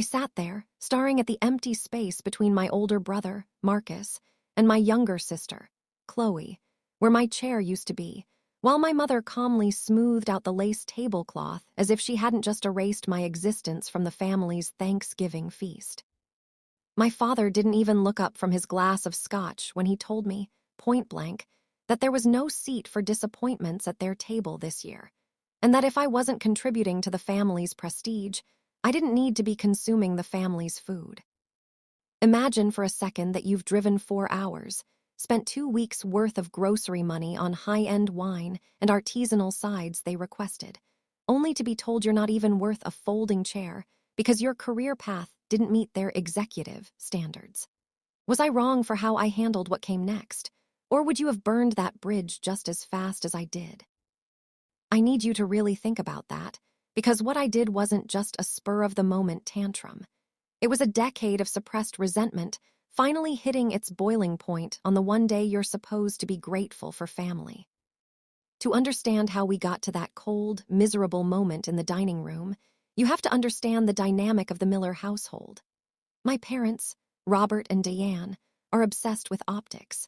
sat there, staring at the empty space between my older brother, Marcus, and my younger sister, Chloe, where my chair used to be, while my mother calmly smoothed out the lace tablecloth as if she hadn't just erased my existence from the family's Thanksgiving feast. My father didn't even look up from his glass of scotch when he told me, point blank, that there was no seat for disappointments at their table this year, and that if I wasn't contributing to the family's prestige, I didn't need to be consuming the family's food. Imagine for a second that you've driven 4 hours, spent 2 weeks' worth of grocery money on high-end wine and artisanal sides they requested, only to be told you're not even worth a folding chair because your career path didn't meet their executive standards. Was I wrong for how I handled what came next, or would you have burned that bridge just as fast as I did? I need you to really think about that, because what I did wasn't just a spur-of-the-moment tantrum. It was a decade of suppressed resentment finally hitting its boiling point on the one day you're supposed to be grateful for family. To understand how we got to that cold, miserable moment in the dining room, you have to understand the dynamic of the Miller household. My parents, Robert and Diane, are obsessed with optics.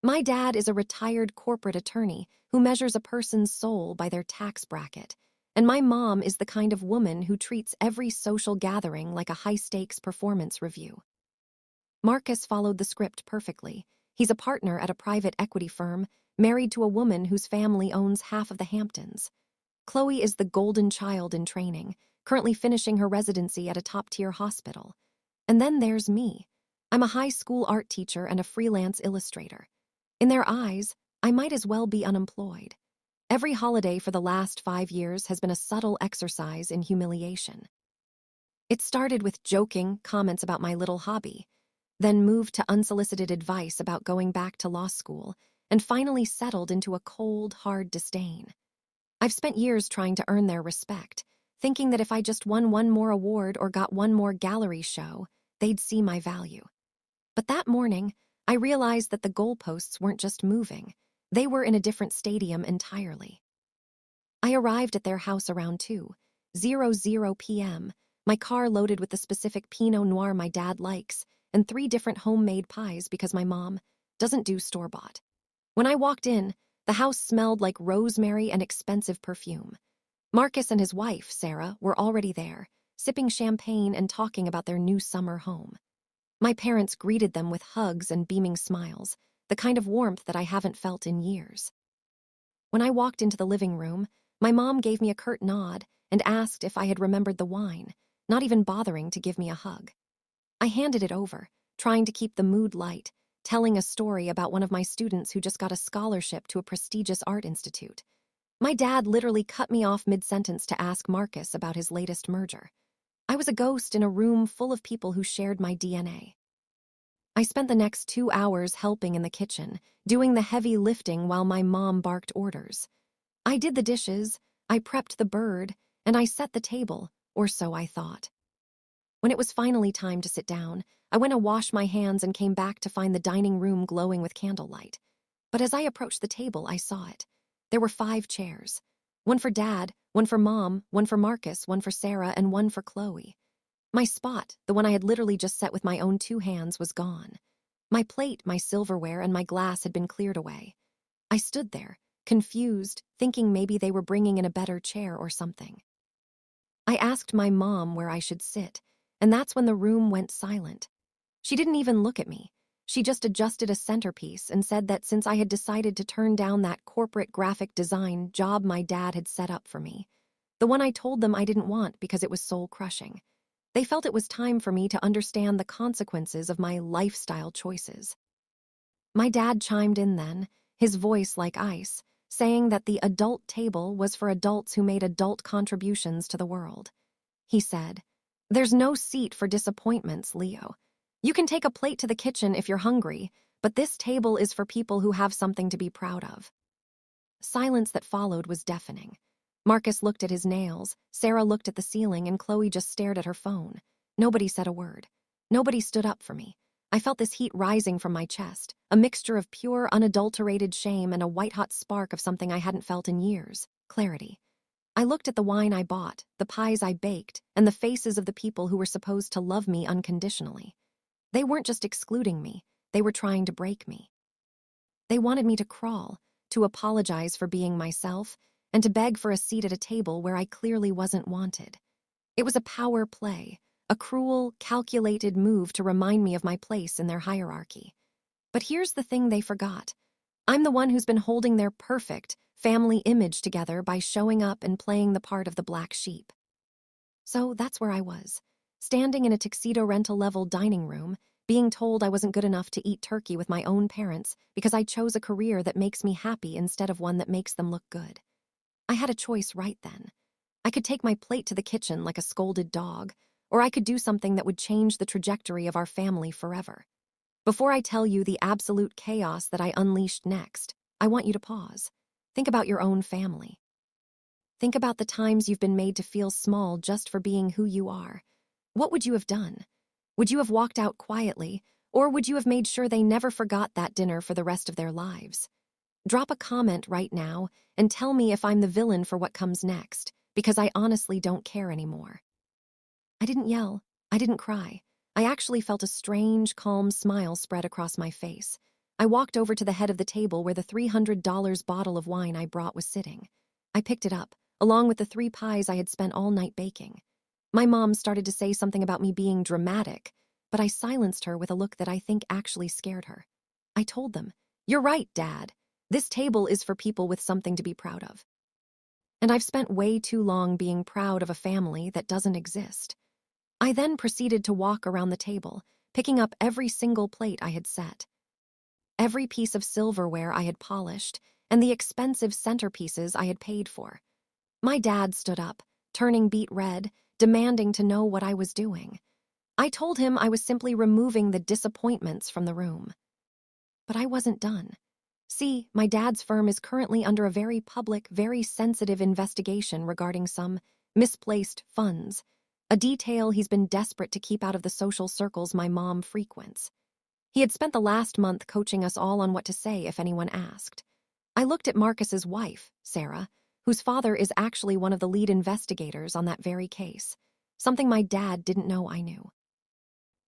My dad is a retired corporate attorney who measures a person's soul by their tax bracket, and my mom is the kind of woman who treats every social gathering like a high-stakes performance review. Marcus followed the script perfectly. He's a partner at a private equity firm, married to a woman whose family owns half of the Hamptons. Chloe is the golden child in training, currently finishing her residency at a top-tier hospital. And then there's me. I'm a high school art teacher and a freelance illustrator. In their eyes, I might as well be unemployed. Every holiday for the last 5 years has been a subtle exercise in humiliation. It started with joking comments about my little hobby, then moved to unsolicited advice about going back to law school, and finally settled into a cold, hard disdain. I've spent years trying to earn their respect, thinking that if I just won one more award or got one more gallery show, they'd see my value. But that morning, I realized that the goalposts weren't just moving. They were in a different stadium entirely. I arrived at their house around 2:00 p.m., my car loaded with the specific Pinot Noir my dad likes, and 3 different homemade pies because my mom doesn't do store-bought. When I walked in, the house smelled like rosemary and expensive perfume. Marcus and his wife, Sarah, were already there, sipping champagne and talking about their new summer home. My parents greeted them with hugs and beaming smiles, the kind of warmth that I haven't felt in years. When I walked into the living room, my mom gave me a curt nod and asked if I had remembered the wine, not even bothering to give me a hug. I handed it over, trying to keep the mood light, telling a story about one of my students who just got a scholarship to a prestigious art institute. My dad literally cut me off mid-sentence to ask Marcus about his latest merger. I was a ghost in a room full of people who shared my DNA. I spent the next 2 hours helping in the kitchen, doing the heavy lifting while my mom barked orders. I did the dishes, I prepped the bird, and I set the table, or so I thought. When it was finally time to sit down, I went to wash my hands and came back to find the dining room glowing with candlelight. But as I approached the table, I saw it. There were 5 chairs. One for Dad, one for Mom, one for Marcus, one for Sarah, and one for Chloe. My spot, the one I had literally just set with my own 2 hands, was gone. My plate, my silverware, and my glass had been cleared away. I stood there, confused, thinking maybe they were bringing in a better chair or something. I asked my mom where I should sit, and that's when the room went silent. She didn't even look at me. She just adjusted a centerpiece and said that since I had decided to turn down that corporate graphic design job my dad had set up for me, the one I told them I didn't want because it was soul-crushing, they felt it was time for me to understand the consequences of my lifestyle choices. My dad chimed in then, his voice like ice, saying that the adult table was for adults who made adult contributions to the world. He said, "There's no seat for disappointments, Leo. You can take a plate to the kitchen if you're hungry, but this table is for people who have something to be proud of." Silence that followed was deafening. Marcus looked at his nails, Sarah looked at the ceiling, and Chloe just stared at her phone. Nobody said a word. Nobody stood up for me. I felt this heat rising from my chest, a mixture of pure, unadulterated shame and a white-hot spark of something I hadn't felt in years: clarity. I looked at the wine I bought, the pies I baked, and the faces of the people who were supposed to love me unconditionally. They weren't just excluding me, they were trying to break me. They wanted me to crawl, to apologize for being myself, and to beg for a seat at a table where I clearly wasn't wanted. It was a power play, a cruel, calculated move to remind me of my place in their hierarchy. But here's the thing they forgot. I'm the one who's been holding their perfect family image together by showing up and playing the part of the black sheep. So that's where I was, standing in a tuxedo rental-level dining room, being told I wasn't good enough to eat turkey with my own parents because I chose a career that makes me happy instead of one that makes them look good. I had a choice right then. I could take my plate to the kitchen like a scolded dog, or I could do something that would change the trajectory of our family forever. Before I tell you the absolute chaos that I unleashed next, I want you to pause. Think about your own family. Think about the times you've been made to feel small just for being who you are. What would you have done? Would you have walked out quietly, or would you have made sure they never forgot that dinner for the rest of their lives? Drop a comment right now and tell me if I'm the villain for what comes next, because I honestly don't care anymore. I didn't yell. I didn't cry. I actually felt a strange, calm smile spread across my face. I walked over to the head of the table where the $300 bottle of wine I brought was sitting. I picked it up, along with the 3 pies I had spent all night baking. My mom started to say something about me being dramatic, but I silenced her with a look that I think actually scared her. I told them, "You're right, Dad. This table is for people with something to be proud of. And I've spent way too long being proud of a family that doesn't exist." I then proceeded to walk around the table, picking up every single plate I had set, every piece of silverware I had polished, and the expensive centerpieces I had paid for. My dad stood up, turning beet red, demanding to know what I was doing. I told him I was simply removing the disappointments from the room. But I wasn't done. See, my dad's firm is currently under a very public, very sensitive investigation regarding some misplaced funds, a detail he's been desperate to keep out of the social circles my mom frequents. He had spent the last month coaching us all on what to say if anyone asked. I looked at Marcus's wife, Sarah, whose father is actually one of the lead investigators on that very case, something my dad didn't know I knew.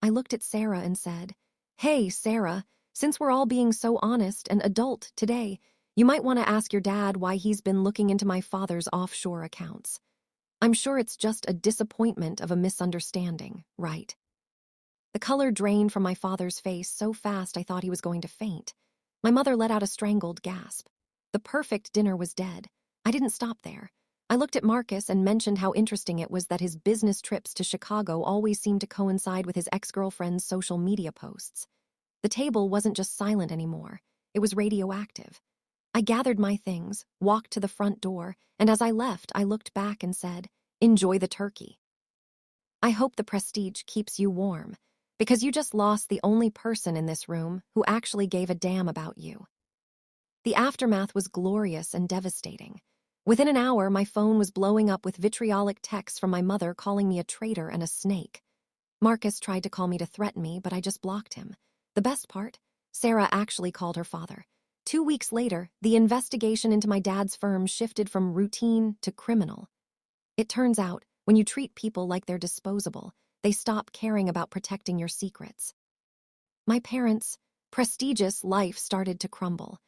I looked at Sarah and said, "Hey, Sarah, since we're all being so honest and adult today, you might want to ask your dad why he's been looking into my father's offshore accounts. I'm sure it's just a disappointment of a misunderstanding, right?" The color drained from my father's face so fast I thought he was going to faint. My mother let out a strangled gasp. The perfect dinner was dead. I didn't stop there. I looked at Marcus and mentioned how interesting it was that his business trips to Chicago always seemed to coincide with his ex-girlfriend's social media posts. The table wasn't just silent anymore. It was radioactive. I gathered my things, walked to the front door, and as I left, I looked back and said, "Enjoy the turkey. I hope the prestige keeps you warm, because you just lost the only person in this room who actually gave a damn about you." The aftermath was glorious and devastating. Within an hour, my phone was blowing up with vitriolic texts from my mother calling me a traitor and a snake. Marcus tried to call me to threaten me, but I just blocked him. The best part? Sarah actually called her father. 2 weeks later, the investigation into my dad's firm shifted from routine to criminal. It turns out, when you treat people like they're disposable, they stop caring about protecting your secrets. My parents' prestigious life started to crumble.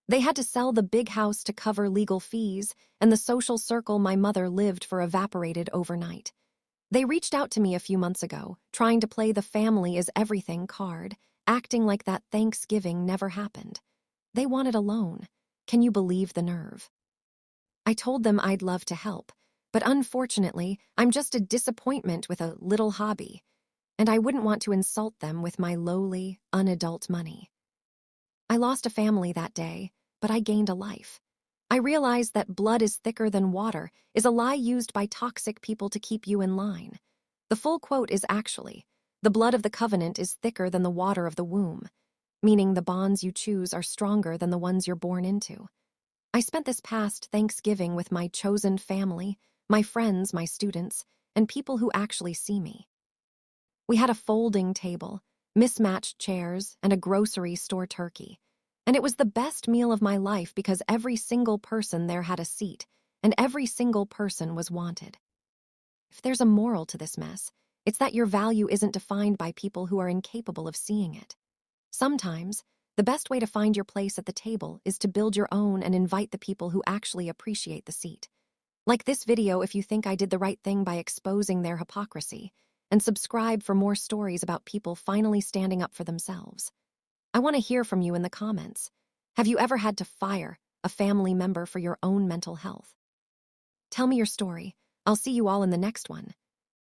They had to sell the big house to cover legal fees, and the social circle my mother lived for evaporated overnight. They reached out to me a few months ago, trying to play the family is everything card, acting like that Thanksgiving never happened. They wanted a loan. Can you believe the nerve? I told them I'd love to help, but unfortunately, I'm just a disappointment with a little hobby, and I wouldn't want to insult them with my lowly, unadult money. I lost a family that day, but I gained a life. I realized that blood is thicker than water is a lie used by toxic people to keep you in line. The full quote is actually, "The blood of the covenant is thicker than the water of the womb," meaning the bonds you choose are stronger than the ones you're born into. I spent this past Thanksgiving with my chosen family, my friends, my students, and people who actually see me. We had a folding table, mismatched chairs, and a grocery store turkey. And it was the best meal of my life because every single person there had a seat, and every single person was wanted. If there's a moral to this mess, it's that your value isn't defined by people who are incapable of seeing it. Sometimes, the best way to find your place at the table is to build your own and invite the people who actually appreciate the seat. Like this video if you think I did the right thing by exposing their hypocrisy, and subscribe for more stories about people finally standing up for themselves. I want to hear from you in the comments. Have you ever had to fire a family member for your own mental health? Tell me your story. I'll see you all in the next one.